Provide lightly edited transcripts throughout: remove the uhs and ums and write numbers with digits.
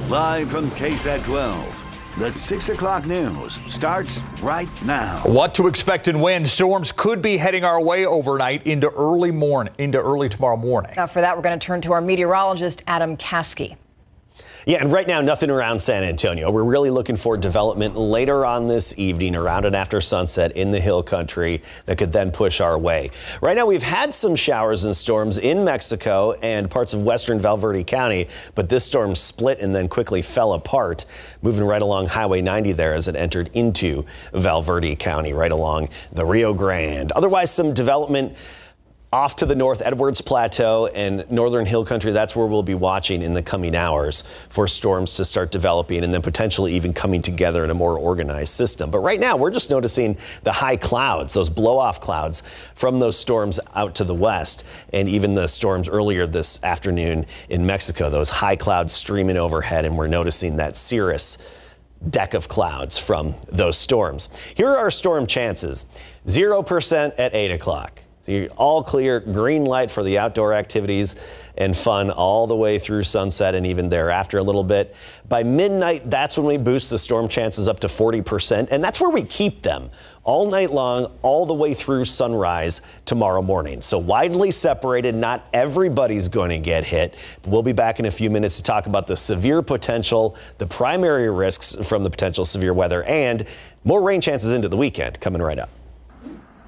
Live from KSAT 12, the 6 o'clock news starts right now. What to expect and when. Storms could be heading our way overnight into early tomorrow morning. Now for that, we're going to turn to our meteorologist, Adam Caskey. Yeah, and right now, nothing around San Antonio. We're really looking for development later on this evening, around and after sunset in the hill country that could then push our way. Right now, we've had some showers and storms in Mexico and parts of western Uvalde County, but this storm split and then quickly fell apart, moving right along Highway 90 there as it entered into Uvalde County, right along the Rio Grande. Otherwise, some development off to the north, Edwards Plateau and northern hill country. That's where we'll be watching in the coming hours for storms to start developing and then potentially even coming together in a more organized system. But right now, we're just noticing the high clouds, those blow-off clouds from those storms out to the west, and even the storms earlier this afternoon in Mexico, those high clouds streaming overhead, and we're noticing that cirrus deck of clouds from those storms. Here are our storm chances. 0% at 8 o'clock. So you're all clear, green light for the outdoor activities and fun all the way through sunset and even thereafter a little bit. By midnight, that's when we boost the storm chances up to 40%, and that's where we keep them all night long, all the way through sunrise tomorrow morning. So widely separated, not everybody's going to get hit. We'll be back in a few minutes to talk about the severe potential, the primary risks from the potential severe weather, and more rain chances into the weekend coming right up.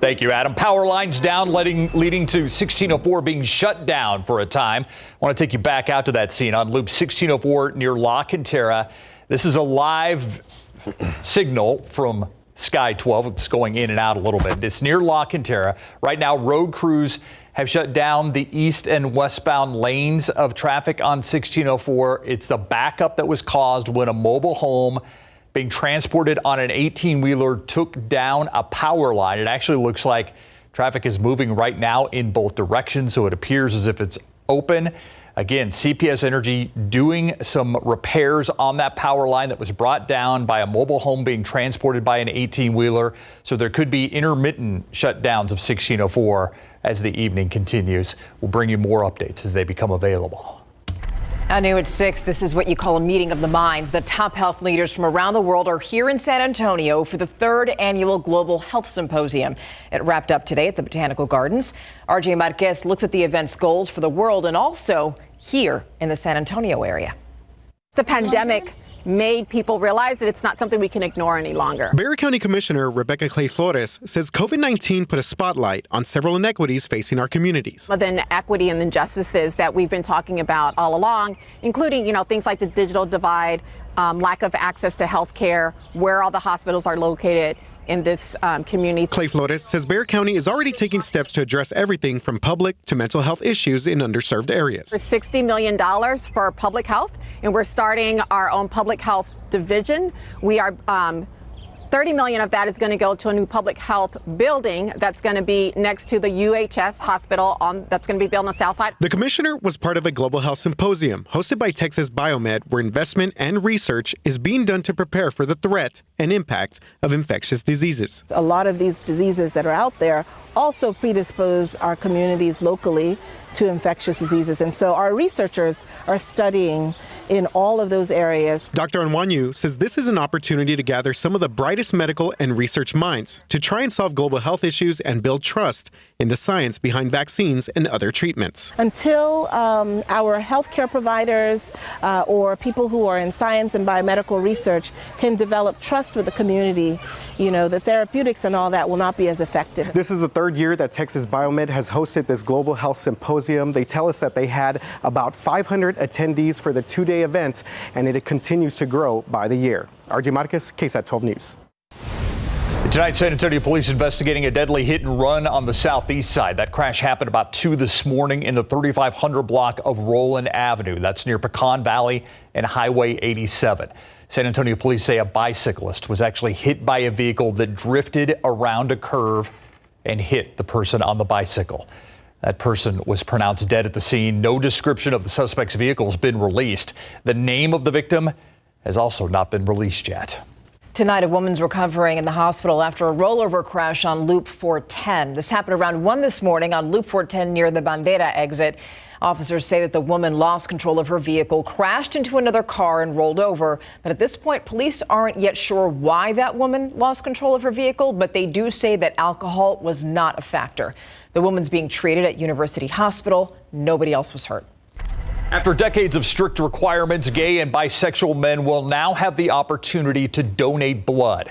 Thank you, Adam. Power lines down, leading to 1604 being shut down for a time. I want to take you back out to that scene on Loop 1604 near La Cantera. This is a live signal from Sky 12. It's going in and out a little bit. It's near La Cantera. Right now, road crews have shut down the east and westbound lanes of traffic on 1604. It's the backup that was caused when a mobile home being transported on an 18-wheeler took down a power line. It actually looks like traffic is moving right now in both directions, so it appears as if it's open. Again, CPS Energy doing some repairs on that power line that was brought down by a mobile home being transported by an 18-wheeler. So there could be intermittent shutdowns of 1604 as the evening continues. We'll bring you more updates as they become available. Now new at 6, this is what you call a meeting of the minds. The top health leaders from around the world are here in San Antonio for the 3rd annual Global Health Symposium. It wrapped up today at the Botanical Gardens. RJ Marquez looks at the event's goals for the world and also here in the San Antonio area. The pandemic made people realize that it's not something we can ignore any longer. Bexar County Commissioner Rebecca Clay Flores says COVID-19 put a spotlight on several inequities facing our communities. The inequity and injustices that we've been talking about all along, including, things like the digital divide, lack of access to health care, where all the hospitals are located in this community. Clay Flores says Bexar County is already taking steps to address everything from public to mental health issues in underserved areas. For $60 million for public health, and we're starting our own public health division. We are 30 million of that is going to go to a new public health building that's going to be next to the UHS hospital that's going to be built on the south side. The commissioner was part of a global health symposium hosted by Texas Biomed, where investment and research is being done to prepare for the threat and impact of infectious diseases. A lot of these diseases that are out there also predispose our communities locally to infectious diseases. And so our researchers are studying in all of those areas. Dr. Anwanyu says this is an opportunity to gather some of the brightest medical and research minds to try and solve global health issues and build trust in the science behind vaccines and other treatments. Until our healthcare providers or people who are in science and biomedical research can develop trust with the community, the therapeutics and all that will not be as effective. This is the 3rd year that Texas Biomed has hosted this Global Health Symposium. They tell us that they had about 500 attendees for the 2-day event, and it continues to grow by the year. RJ Marquez, KSAT 12 News. Tonight, San Antonio police investigating a deadly hit and run on the southeast side. That crash happened about 2 this morning in the 3500 block of Roland Avenue. That's near Pecan Valley and Highway 87. San Antonio police say a bicyclist was actually hit by a vehicle that drifted around a curve and hit the person on the bicycle. That person was pronounced dead at the scene. No description of the suspect's vehicle has been released. The name of the victim has also not been released yet. Tonight, a woman's recovering in the hospital after a rollover crash on Loop 410. This happened around 1 this morning on Loop 410 near the Bandera exit. Officers say that the woman lost control of her vehicle, crashed into another car and rolled over. But at this point, police aren't yet sure why that woman lost control of her vehicle, but they do say that alcohol was not a factor. The woman's being treated at University Hospital. Nobody else was hurt. After decades of strict requirements, gay and bisexual men will now have the opportunity to donate blood.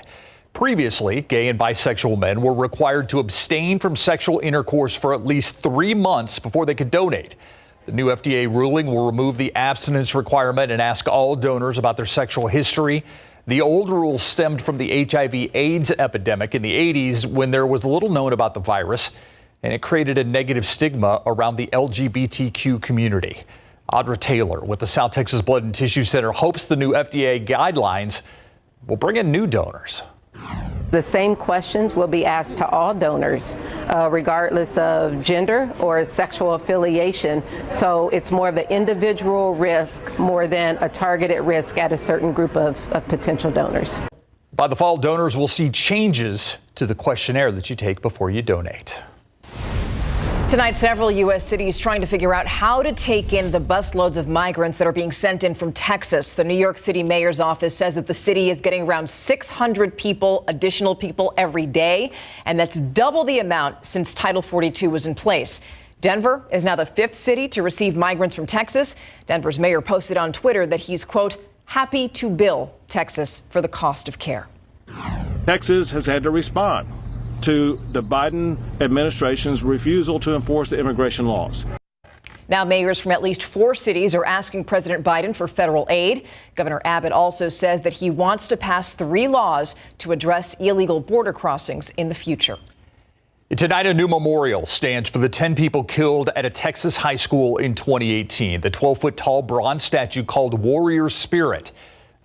Previously, gay and bisexual men were required to abstain from sexual intercourse for at least 3 months before they could donate. The new FDA ruling will remove the abstinence requirement and ask all donors about their sexual history. The old rule stemmed from the HIV/AIDS epidemic in the 80s when there was little known about the virus, and it created a negative stigma around the LGBTQ community. Audra Taylor with the South Texas Blood and Tissue Center hopes the new FDA guidelines will bring in new donors. The same questions will be asked to all donors, regardless of gender or sexual affiliation. So it's more of an individual risk more than a targeted risk at a certain group of potential donors. By the fall, donors will see changes to the questionnaire that you take before you donate. Tonight, several U.S. cities trying to figure out how to take in the busloads of migrants that are being sent in from Texas. The New York City mayor's office says that the city is getting around 600 additional people every day, and that's double the amount since Title 42 was in place. Denver is now the 5th city to receive migrants from Texas. Denver's mayor posted on Twitter that he's, quote, happy to bill Texas for the cost of care. Texas has had to respond to the Biden administration's refusal to enforce the immigration laws. Now, mayors from at least 4 cities are asking President Biden for federal aid. Governor Abbott also says that he wants to pass 3 laws to address illegal border crossings in the future. Tonight, a new memorial stands for the 10 people killed at a Texas high school in 2018. The 12-foot tall bronze statue called Warrior Spirit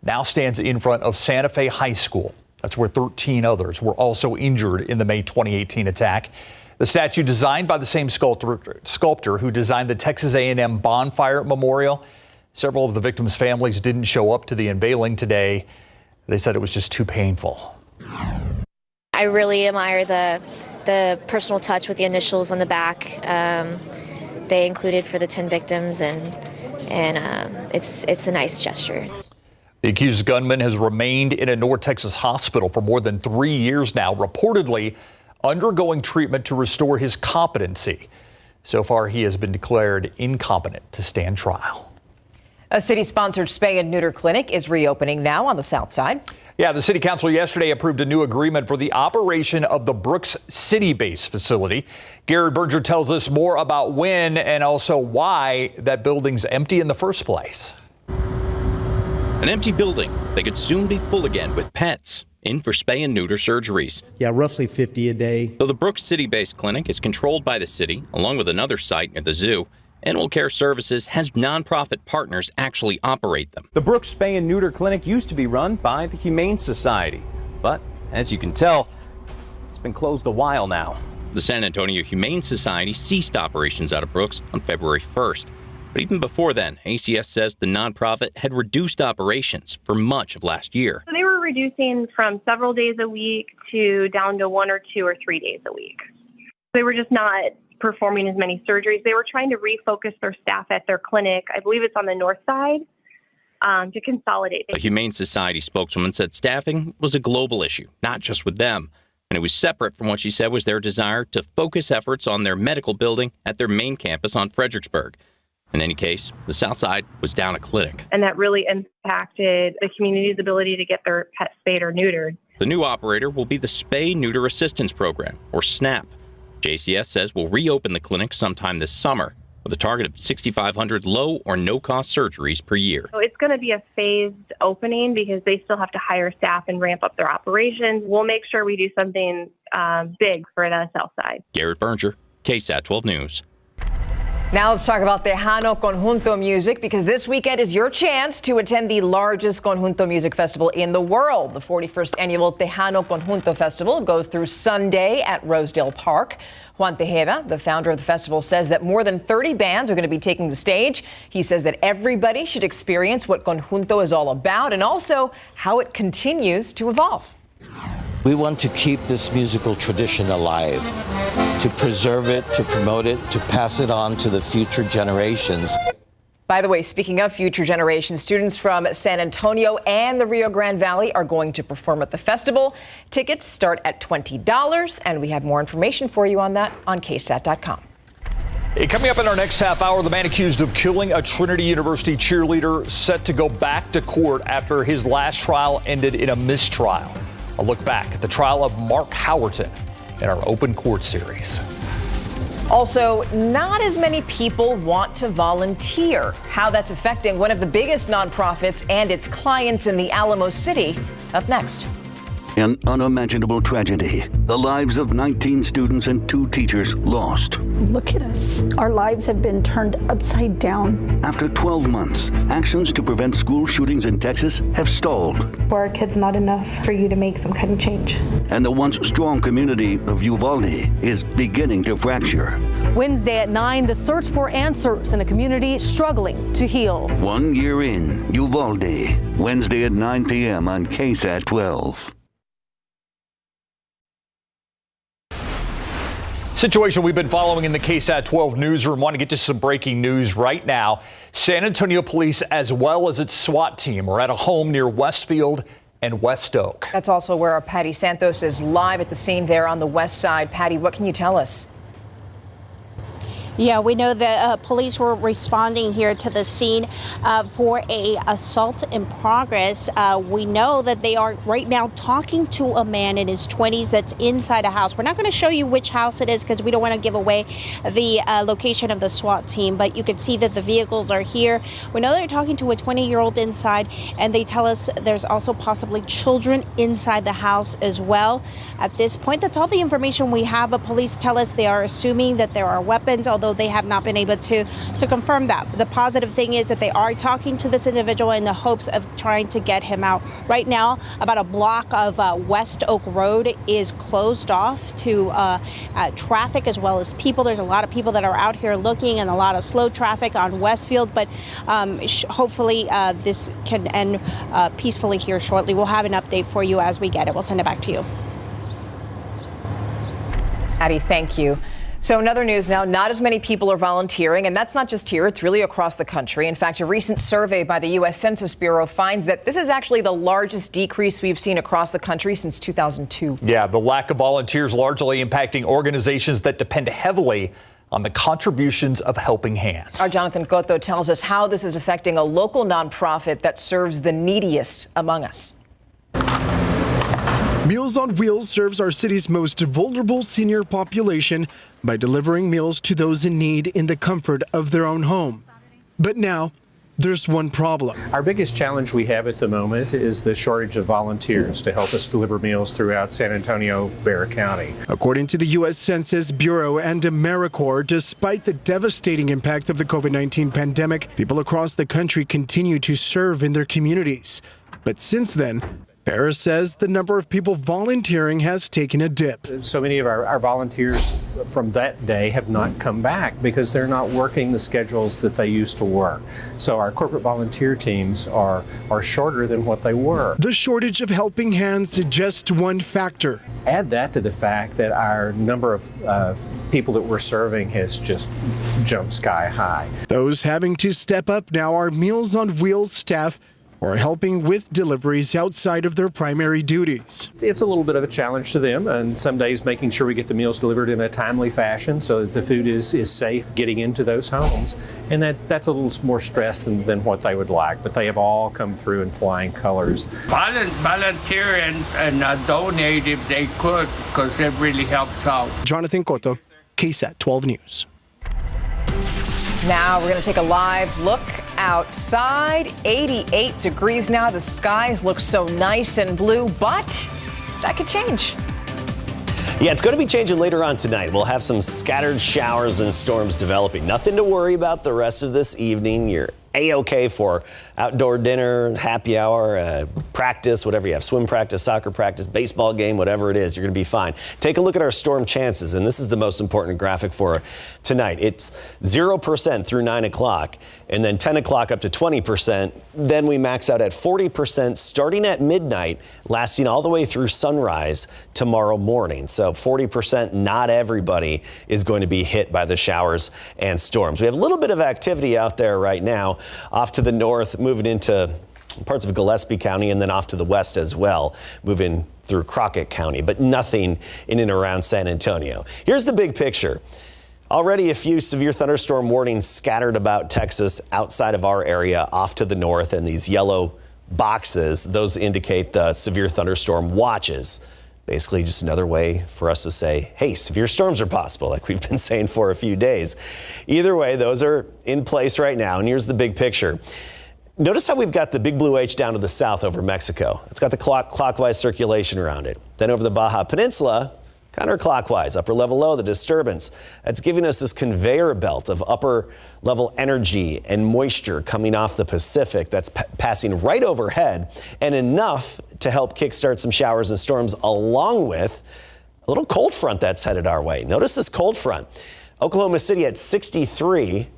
now stands in front of Santa Fe High School. That's where 13 others were also injured in the May 2018 attack. The statue, designed by the same sculptor who designed the Texas A&M Bonfire Memorial. Several of the victims' families didn't show up to the unveiling today. They said it was just too painful. I really admire the personal touch with the initials on the back. They included for the 10 victims, and it's a nice gesture. The accused gunman has remained in a North Texas hospital for more than 3 years now, reportedly undergoing treatment to restore his competency. So far, he has been declared incompetent to stand trial. A city-sponsored spay and neuter clinic is reopening now on the south side. Yeah, the city council yesterday approved a new agreement for the operation of the Brooks City-based facility. Garrett Berger tells us more about when and also why that building's empty in the first place. An empty building that could soon be full again with pets in for spay and neuter surgeries. Yeah, roughly 50 a day. Though the Brooks City-based clinic is controlled by the city, along with another site near the zoo, Animal Care Services has nonprofit partners actually operate them. The Brooks Spay and Neuter Clinic used to be run by the Humane Society, but as you can tell, it's been closed a while now. The San Antonio Humane Society ceased operations out of Brooks on February 1st. But even before then, ACS says the nonprofit had reduced operations for much of last year. So they were reducing from several days a week to down to 1 or 2 or 3 days a week. They were just not performing as many surgeries. They were trying to refocus their staff at their clinic. I believe it's on the north side, to consolidate. A Humane Society spokeswoman said staffing was a global issue, not just with them. And it was separate from what she said was their desire to focus efforts on their medical building at their main campus on Fredericksburg. In any case, the South Side was down a clinic. And that really impacted the community's ability to get their pets spayed or neutered. The new operator will be the Spay Neuter Assistance Program, or SNAP. JCS says we'll reopen the clinic sometime this summer with a target of 6,500 low or no-cost surgeries per year. So it's going to be a phased opening because they still have to hire staff and ramp up their operations. We'll make sure we do something big for the South Side. Garrett Berger, KSAT 12 News. Now let's talk about Tejano Conjunto music, because this weekend is your chance to attend the largest Conjunto music festival in the world. The 41st annual Tejano Conjunto Festival goes through Sunday at Rosedale Park. Juan Tejeda, the founder of the festival, says that more than 30 bands are going to be taking the stage. He says that everybody should experience what Conjunto is all about and also how it continues to evolve. We want to keep this musical tradition alive, to preserve it, to promote it, to pass it on to the future generations. By the way, speaking of future generations, students from San Antonio and the Rio Grande Valley are going to perform at the festival. Tickets start at $20, and we have more information for you on that on KSAT.com. Hey, coming up in our next half hour, the man accused of killing a Trinity University cheerleader set to go back to court after his last trial ended in a mistrial. A look back at the trial of Mark Howerton in our Open Court series. Also, not as many people want to volunteer. How that's affecting one of the biggest nonprofits and its clients in the Alamo City. Up next. An unimaginable tragedy. The lives of 19 students and 2 teachers lost. Look at us. Our lives have been turned upside down. After 12 months, actions to prevent school shootings in Texas have stalled. For our kids, not enough for you to make some kind of change. And the once strong community of Uvalde is beginning to fracture. Wednesday at 9, the search for answers in a community struggling to heal. 1 year in, Uvalde. Wednesday at 9 p.m. on KSAT 12. Situation we've been following in the KSAT 12 newsroom. Want to get to some breaking news right now. San Antonio police, as well as its SWAT team, are at a home near Westfield and West Oak. That's also where our Patty Santos is live at the scene there on the west side. Patty, what can you tell us? Yeah, we know that police were responding here to the scene for a assault in progress. We know that they are right now talking to a man in his 20s that's inside a house. We're not going to show you which house it is because we don't want to give away the location of the SWAT team, but you can see that the vehicles are here. We know they're talking to a 20-year-old inside, and they tell us there's also possibly children inside the house as well. At this point, that's all the information we have, but police tell us they are assuming that there are weapons, although they have not been able to confirm that. The positive thing is that they are talking to this individual in the hopes of trying to get him out. Right now, about a block of West Oak Road is closed off to traffic as well as people. There's a lot of people that are out here looking and a lot of slow traffic on Westfield, but hopefully this can end peacefully here shortly. We'll have an update for you as we get it. We'll send it back to you. Addie, thank you. So in other news now, not as many people are volunteering, and that's not just here, it's really across the country. In fact, a recent survey by the U.S. Census Bureau finds that this is actually the largest decrease we've seen across the country since 2002. Yeah, the lack of volunteers largely impacting organizations that depend heavily on the contributions of helping hands. Our Jonathan Cotto tells us how this is affecting a local nonprofit that serves the neediest among us. Meals on Wheels serves our city's most vulnerable senior population by delivering meals to those in need in the comfort of their own home. But now, there's one problem. Our biggest challenge we have at the moment is the shortage of volunteers to help us deliver meals throughout San Antonio, Bexar County. According to the U.S. Census Bureau and AmeriCorps, despite the devastating impact of the COVID-19 pandemic, people across the country continue to serve in their communities. But since then, Paris says the number of people volunteering has taken a dip. So many of our volunteers from that day have not come back because they're not working the schedules that they used to work. So our corporate volunteer teams are shorter than what they were. The shortage of helping hands is just one factor. Add that to the fact that our number of people that we're serving has just jumped sky high. Those having to step up now are Meals on Wheels staff or helping with deliveries outside of their primary duties. It's a little bit of a challenge to them, and some days making sure we get the meals delivered in a timely fashion so that the food is safe getting into those homes. And that's a little more stress than what they would like, but they have all come through in flying colors. Volunteer and donate if they could, because it really helps out. Jonathan Cotto, KSAT 12 News. Now we're going to take a live look outside. 88 degrees now. The skies look so nice and blue, but that could change. Yeah, it's going to be changing later on tonight. We'll have some scattered showers and storms developing. Nothing to worry about the rest of this evening. You're A-OK for outdoor dinner, happy hour, practice, whatever you have, swim practice, soccer practice, baseball game, whatever it is, you're going to be fine. Take a look at our storm chances, and this is the most important graphic for tonight. It's 0% through 9 o'clock, and then 10 o'clock up to 20%. Then we max out at 40% starting at midnight, lasting all the way through sunrise tomorrow morning. So 40%, not everybody is going to be hit by the showers and storms. We have a little bit of activity out there right now, off to the north, moving into parts of Gillespie County, and then off to the west as well, moving through Crockett County, but nothing in and around San Antonio. Here's the big picture. Already a few severe thunderstorm warnings scattered about Texas outside of our area off to the north, and these yellow boxes, those indicate the severe thunderstorm watches. Basically just another way for us to say, hey, severe storms are possible, like we've been saying for a few days. Either way, those are in place right now, and here's the big picture. Notice how we've got the big blue H down to the south over Mexico. It's got the clockwise circulation around it. Then over the Baja Peninsula, counterclockwise, upper level low, the disturbance. That's giving us this conveyor belt of upper level energy and moisture coming off the Pacific that's passing right overhead, and enough to help kickstart some showers and storms, along with a little cold front that's headed our way. Notice this cold front. Oklahoma City at 63.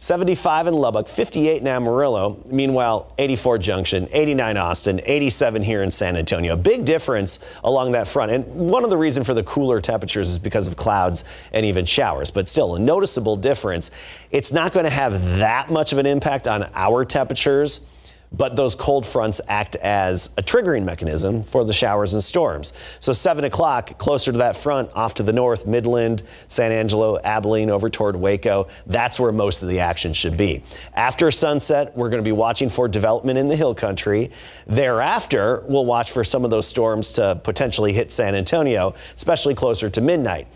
75 in Lubbock, 58 in Amarillo. Meanwhile, 84 Junction, 89 Austin, 87 here in San Antonio. Big difference along that front. And one of the reasons for the cooler temperatures is because of clouds and even showers, but still a noticeable difference. It's not going to have that much of an impact on our temperatures, but those cold fronts act as a triggering mechanism for the showers and storms. So 7 o'clock, closer to that front, off to the north, Midland, San Angelo, Abilene, over toward Waco. That's where most of the action should be. After sunset, we're going to be watching for development in the hill country. Thereafter, we'll watch for some of those storms to potentially hit San Antonio, especially closer to midnight.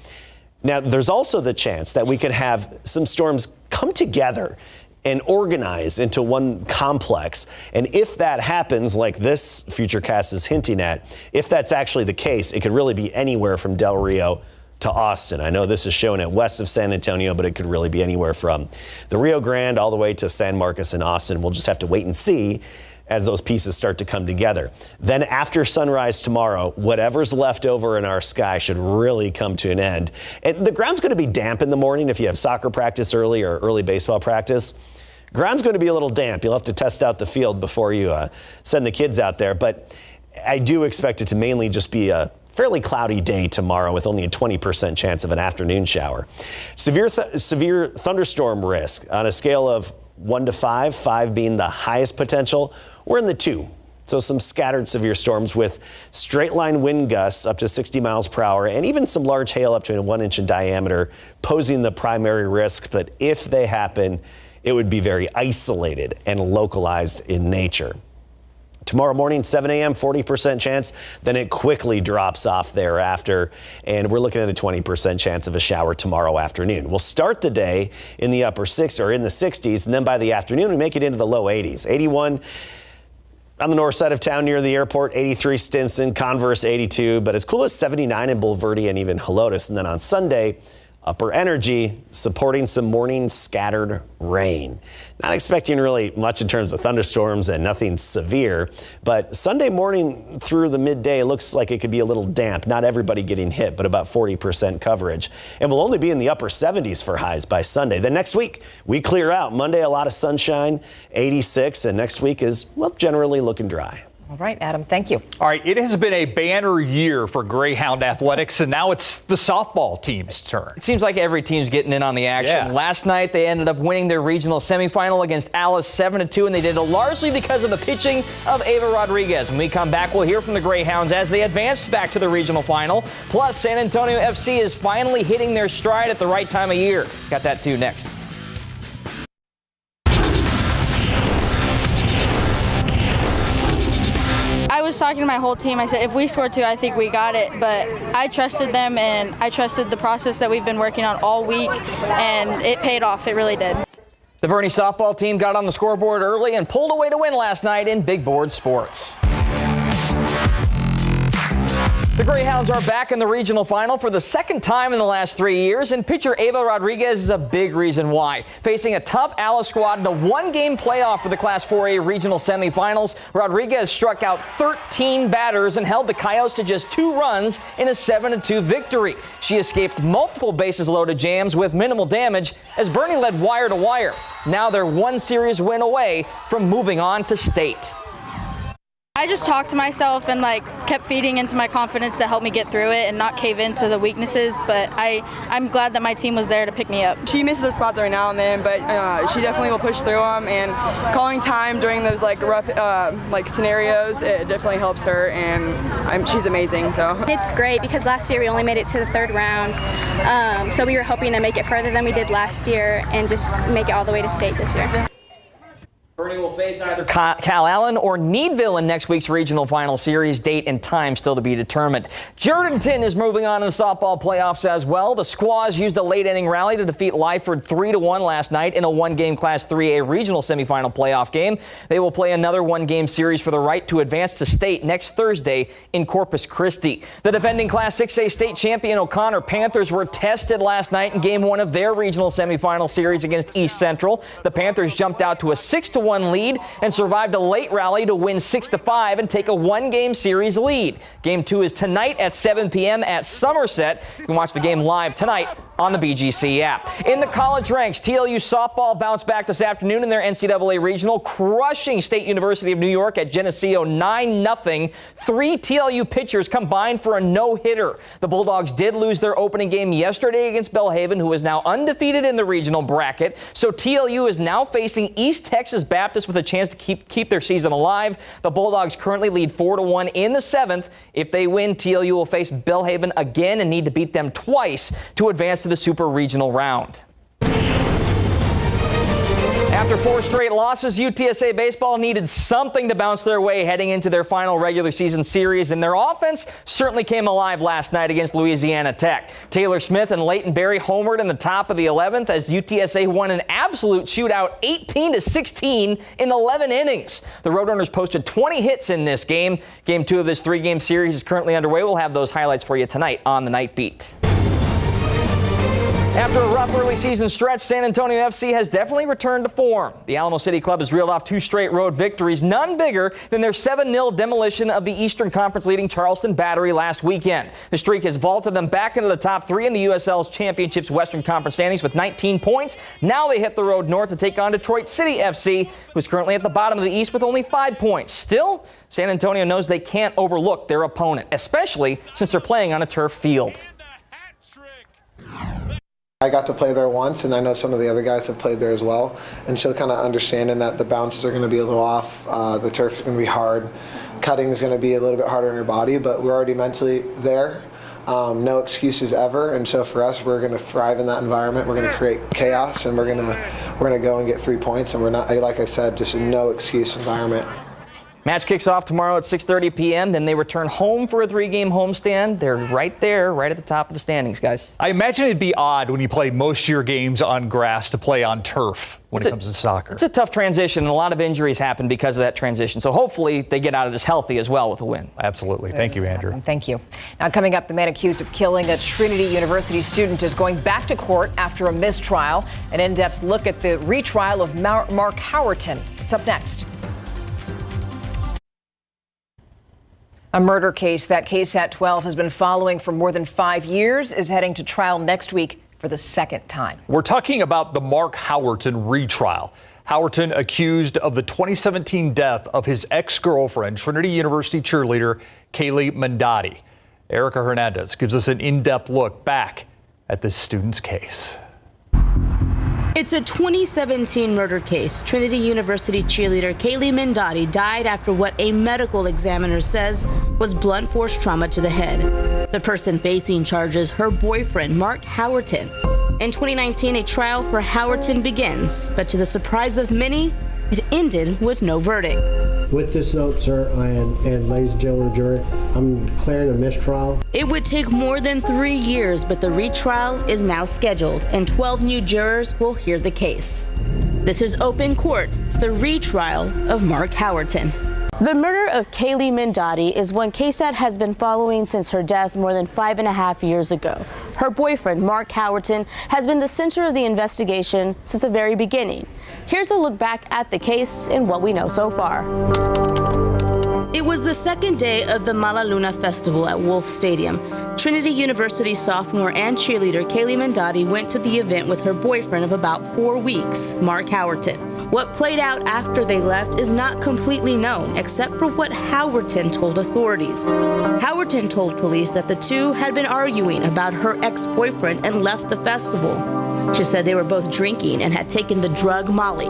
Now, there's also the chance that we could have some storms come together and organize into one complex. And if that happens, like this Futurecast is hinting at, if that's actually the case, it could really be anywhere from Del Rio to Austin. I know this is showing it west of San Antonio, but it could really be anywhere from the Rio Grande all the way to San Marcos and Austin. We'll just have to wait and see as those pieces start to come together. Then after sunrise tomorrow, whatever's left over in our sky should really come to an end. And the ground's going to be damp in the morning if you have soccer practice early or early baseball practice. Ground's going to be a little damp. You'll have to test out the field before you send the kids out there. But I do expect it to mainly just be a fairly cloudy day tomorrow with only a 20% chance of an afternoon shower. Severe thunderstorm risk on a scale of 1 to 5, 5 being the highest potential. We're in the 2. So some scattered severe storms with straight line wind gusts up to 60 miles per hour, and even some large hail up to 1 inch in diameter posing the primary risk. But if they happen, it would be very isolated and localized in nature. Tomorrow morning, 7 a.m., 40% chance. Then it quickly drops off thereafter. And we're looking at a 20% chance of a shower tomorrow afternoon. We'll start the day in the upper 60s or in the 60s. And then by the afternoon, we make it into the low 80s. 81 on the north side of town near the airport, 83 Stinson, Converse 82. But as cool as 79 in Bulverde and even Helotes. And then on Sunday, upper energy supporting some morning scattered rain. Not expecting really much in terms of thunderstorms and nothing severe, but Sunday morning through the midday looks like it could be a little damp. Not everybody getting hit, but about 40% coverage. And we'll only be in the upper 70s for highs by Sunday. Then next week, we clear out. Monday, a lot of sunshine, 86, and next week is, well, generally looking dry. All right, Adam, thank you. All right, it has been a banner year for Greyhound athletics, and now it's the softball team's turn. It seems like every team's getting in on the action. Yeah. Last night, they ended up winning their regional semifinal against Alice 7-2, and they did it largely because of the pitching of Ava Rodriguez. When we come back, we'll hear from the Greyhounds as they advance back to the regional final. Plus, San Antonio FC is finally hitting their stride at the right time of year. Got that too next. I was talking to my whole team. I said, if we score 2, I think we got it. But I trusted them, and I trusted the process that we've been working on all week, and it paid off. It really did. The Bernie softball team got on the scoreboard early and pulled away to win last night in big board sports. The Greyhounds are back in the regional final for the second time in the last 3 years, and pitcher Ava Rodriguez is a big reason why. Facing a tough Alice squad in a one-game playoff for the Class 4A regional semifinals, Rodriguez struck out 13 batters and held the Coyotes to just 2 runs in a 7-2 victory. She escaped multiple bases-loaded jams with minimal damage as Bernie led wire to wire. Now they're one series win away from moving on to state. I just talked to myself and kept feeding into my confidence to help me get through it and not cave into the weaknesses, but I'm glad that my team was there to pick me up. She misses her spots every now and then, but she definitely will push through them, and calling time during those rough scenarios, it definitely helps her, and she's amazing. So it's great because last year we only made it to the 3rd round, so we were hoping to make it further than we did last year and just make it all the way to state this year. Bernie will face either Cal Allen or Needville in next week's regional final series. Date and time still to be determined. Jordanton is moving on in the softball playoffs as well. The Squaws used a late inning rally to defeat Lyford 3-1 last night in a one-game Class 3A regional semifinal playoff game. They will play another one-game series for the right to advance to state next Thursday in Corpus Christi. The defending Class 6A state champion O'Connor Panthers were tested last night in Game 1 of their regional semifinal series against East Central. The Panthers jumped out to a 6-1 lead and survived a late rally to win 6-5 and take a one-game series lead. Game 2 is tonight at 7 p.m. at Somerset. You can watch the game live tonight on the BGC app. In the college ranks, TLU softball bounced back this afternoon in their NCAA regional, crushing State University of New York at Geneseo 9-0. 3 TLU pitchers combined for a no-hitter. The Bulldogs did lose their opening game yesterday against Belhaven, who is now undefeated in the regional bracket. So TLU is now facing East Texas Baptist with a chance to keep their season alive. The Bulldogs currently lead 4-1 in the 7th. If they win, TLU will face Belhaven again and need to beat them twice to advance to the Super Regional round. After 4 straight losses, UTSA baseball needed something to bounce their way heading into their final regular season series, and their offense certainly came alive last night against Louisiana Tech. Taylor Smith and Leighton Berry homered in the top of the 11th as UTSA won an absolute shootout 18-16 in 11 innings. The Roadrunners posted 20 hits in this game. Game 2 of this 3-game series is currently underway. We'll have those highlights for you tonight on the Night Beat. After a rough early season stretch, San Antonio FC has definitely returned to form. The Alamo City Club has reeled off 2 straight road victories, none bigger than their 7-0 demolition of the Eastern Conference leading Charleston Battery last weekend. The streak has vaulted them back into the top 3 in the USL's Championships Western Conference standings with 19 points. Now they hit the road north to take on Detroit City FC, who's currently at the bottom of the East with only 5 points. Still, San Antonio knows they can't overlook their opponent, especially since they're playing on a turf field. I got to play there once, and I know some of the other guys have played there as well. And so kind of understanding that the bounces are going to be a little off, the turf is going to be hard, cutting is going to be a little bit harder on your body, but we're already mentally there. No excuses ever. And so for us, we're going to thrive in that environment. We're going to create chaos, and we're going to go and get 3 points. And we're not, like I said, just a no excuse environment. Match kicks off tomorrow at 6:30 p.m. Then they return home for a 3-game homestand. They're right there, right at the top of the standings, guys. I imagine it'd be odd when you play most of your games on grass to play on turf when it comes to soccer. It's a tough transition, and a lot of injuries happen because of that transition. So hopefully they get out of this healthy as well with a win. Absolutely. Thank you, Andrew. Thank you. Now coming up, the man accused of killing a Trinity University student is going back to court after a mistrial. An in-depth look at the retrial of Mark Howerton. It's up next. A murder case that KSAT 12 has been following for more than 5 years is heading to trial next week for the second time. We're talking about the Mark Howerton retrial. Howerton accused of the 2017 death of his ex-girlfriend, Trinity University cheerleader Kaylee Mandotti. Erica Hernandez gives us an in-depth look back at this student's case. It's a 2017 murder case. Trinity University cheerleader Kaylee Mandotti died after what a medical examiner says was blunt force trauma to the head. The person facing charges, her boyfriend, Mark Howerton. In 2019, a trial for Howerton begins, but to the surprise of many, it ended with no verdict. With this note, sir, and ladies and gentlemen of the jury, I'm declaring a mistrial. It would take more than 3 years, but the retrial is now scheduled, and 12 new jurors will hear the case. This is open court, the retrial of Mark Howerton. The murder of Kaylee Mindotti is one KSAT has been following since her death more than 5.5 years ago. Her boyfriend, Mark Howerton, has been the center of the investigation since the very beginning. Here's a look back at the case and what we know so far. It was the second day of the Mala Luna Festival at Wolf Stadium. Trinity University sophomore and cheerleader Kaylee Mindotti went to the event with her boyfriend of about 4 weeks, Mark Howerton. What played out after they left is not completely known, except for what Howerton told authorities. Howerton told police that the two had been arguing about her ex-boyfriend and left the festival. She said they were both drinking and had taken the drug Molly.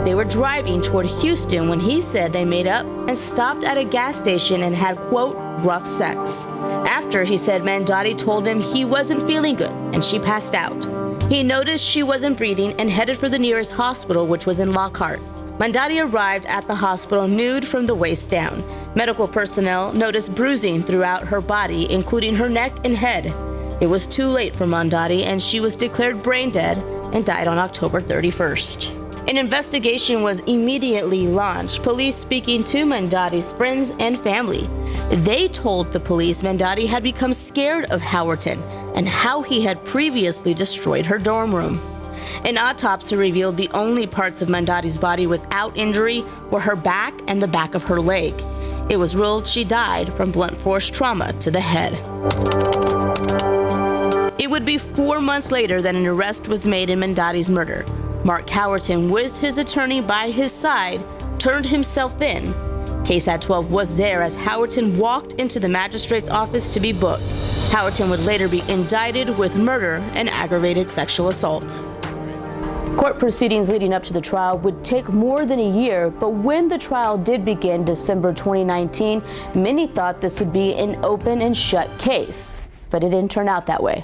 They were driving toward Houston when he said they made up and stopped at a gas station and had, quote, rough sex. After, he said Mindotti told him he wasn't feeling good and she passed out. He noticed she wasn't breathing and headed for the nearest hospital, which was in Lockhart. Mindotti arrived at the hospital nude from the waist down. Medical personnel noticed bruising throughout her body, including her neck and head. It was too late for Mindotti, and she was declared brain dead and died on October 31st. An investigation was immediately launched, police speaking to Mindotti's friends and family. They told the police Mindotti had become scared of Howerton and how he had previously destroyed her dorm room. An autopsy revealed the only parts of Mindotti's body without injury were her back and the back of her leg. It was ruled she died from blunt force trauma to the head. It would be 4 months later that an arrest was made in Mindotti's murder. Mark Howerton, with his attorney by his side, turned himself in. KSAT 12 was there as Howerton walked into the magistrate's office to be booked. Howerton would later be indicted with murder and aggravated sexual assault. Court proceedings leading up to the trial would take more than a year, but when the trial did begin December 2019, many thought this would be an open and shut case, but it didn't turn out that way.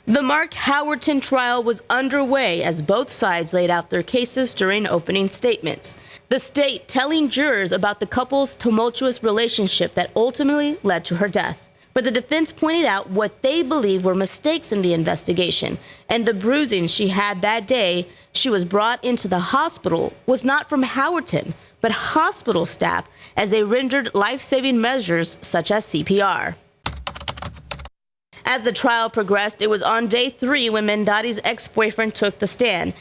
The Mark Howerton trial was underway as both sides laid out their cases during opening statements. The state telling jurors about the couple's tumultuous relationship that ultimately led to her death. But the defense pointed out what they believe were mistakes in the investigation, and the bruising she had that day she was brought into the hospital was not from Howerton, but hospital staff as they rendered life-saving measures such as CPR. As the trial progressed, it was on day 3 when Mindotti's ex-boyfriend took the stand.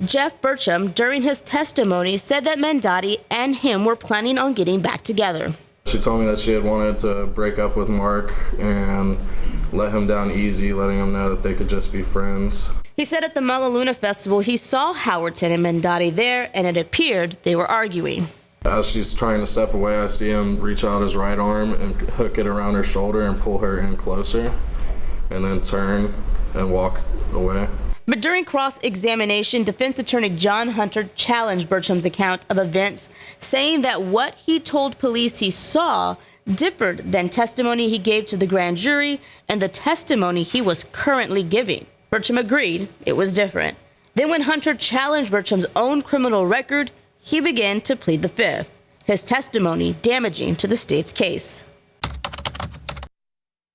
Jeff Burcham, during his testimony, said that Mindotti and him were planning on getting back together. She told me that she had wanted to break up with Mark and let him down easy, letting him know that they could just be friends. He said at the Mala Luna Festival he saw Howerton and Mindotti there, and it appeared they were arguing. As she's trying to step away, I see him reach out his right arm and hook it around her shoulder and pull her in closer, and then turn and walk away. But during cross-examination, defense attorney John Hunter challenged Burcham's account of events, saying that what he told police he saw differed than testimony he gave to the grand jury and the testimony he was currently giving. Burcham agreed it was different. Then when Hunter challenged Burcham's own criminal record, he began to plead the fifth, his testimony damaging to the state's case.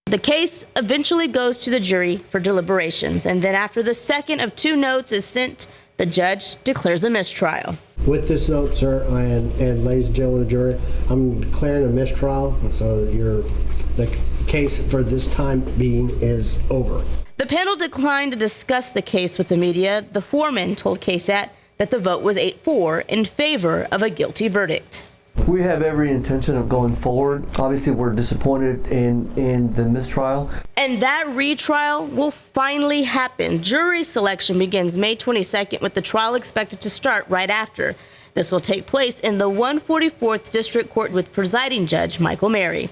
The case eventually goes to the jury for deliberations, and then after the second of 2 notes is sent, the judge declares a mistrial. With this note, sir, and ladies and gentlemen of the jury, I'm declaring a mistrial, so the case for this time being is over. The panel declined to discuss the case with the media. The foreman told KSAT that the vote was 8-4 in favor of a guilty verdict. We have every intention of going forward. Obviously, we're disappointed in the mistrial. And that retrial will finally happen. Jury selection begins May 22nd, with the trial expected to start right after. This will take place in the 144th District Court with presiding Judge Michael Mary.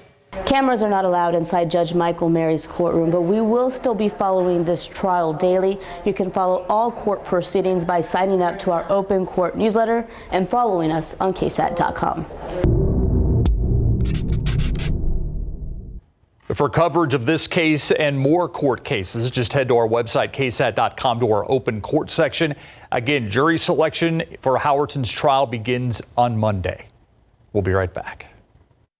Cameras are not allowed inside Judge Michael Mary's courtroom, but we will still be following this trial daily. You can follow all court proceedings by signing up to our open court newsletter and following us on KSAT.com. For coverage of this case and more court cases, just head to our website, KSAT.com, to our open court section. Again, jury selection for Howerton's trial begins on Monday. We'll be right back.